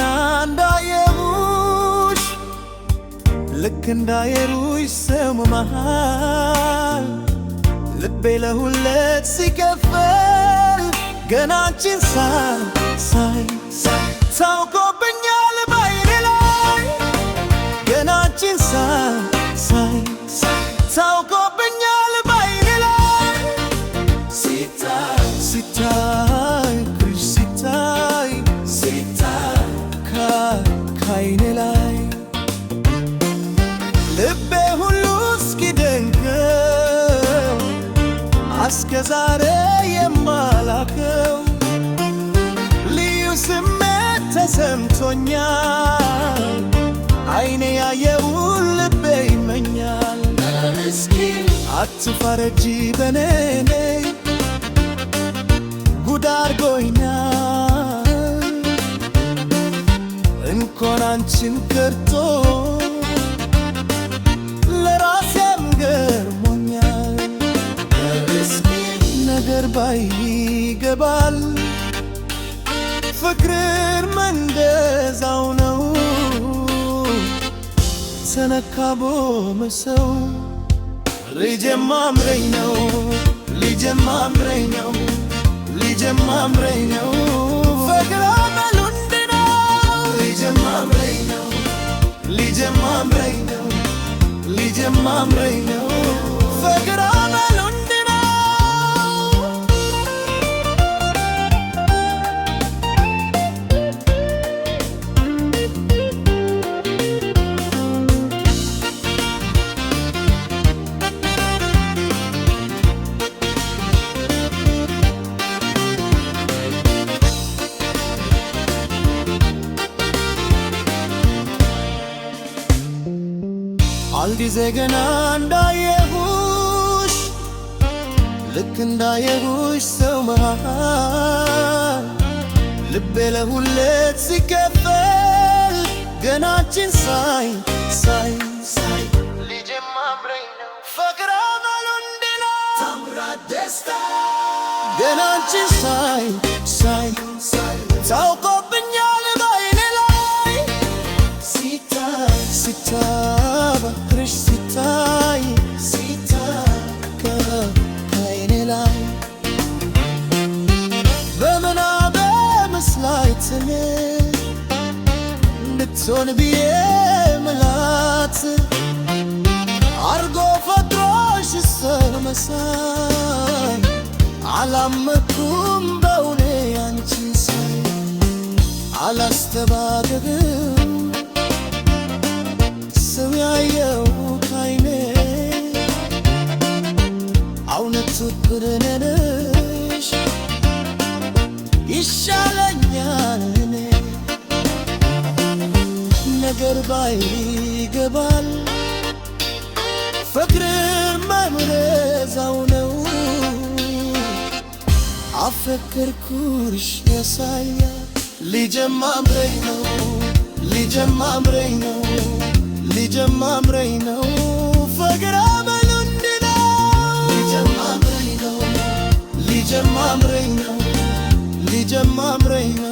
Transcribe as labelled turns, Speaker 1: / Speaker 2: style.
Speaker 1: ገና እንዳየሁሽ ልክ እንዳየሩሽ ሰው መሃል ልቤ ለሁለት ሲከፈል ገና አንቺን ሳይ ታውቆብኛል ባይኔ ላይ ገና አንቺን ሳይ ታውቆብኛል ባይኔ ላይ ሲታይ ክርሽ ሲታይ ካይኔ ላይ ልቤ ሁሉ እስኪደንቀው እስከ ዛሬ የማላከው ልዩ ስሜት ተሰምቶኛል። አይኔ ያየውን ልቤ ይመኛል። አትፈረጂ በኔ ጉድ አድርጎኛል። እንኳን አንቺን ከርቶ ለራሴም ገርሞኛል። ነገር ባይገባል ፍቅር መንደዛው ነው። ተነካቦ መሰው ልጄም አምረኝ ነው ልጄም አምረኝ ነው ፍቅር አመሉ እንዲህ ነው። ልጄም አምረኝ ነው ፍቅር አመሉ እንዲህ ነው። አልጊዜ ገና እንዳየሁሽ ልክ እንዳየሁሽ ሰው መሃል ልቤ ለሁለት ሲከፈል ገና አንቺን ሳይ ልጄም አምረኝ ነው ፍቅር አመሉ እንዲህ ነው። ታምራት ደስታ ገና አንቺን ሳይ ታውቆብኛል ባይኔ ላይ ሲታበክርሽ ሲታይ ከአይኔ ላይ በምናቤ መስላይት እንድትሆን ብዬ ምላት አርጎ ፈጥሮሽ ሰው መሳይ አላመኩም በውኔ አንቺን ሳይ አላስተባብርም ሰው ያየው ካይኔ እውነት ፍቅር ነሽ ይሻለኛል እኔ ነገር ባይገባል ፍቅር መምረዛው ነው። አፈቀርኩሽ ያሳያል ልጄም አምረኝ ነው ፍቅር አመሉ እንዲህ ነው። ልጄም አምረኝ ነው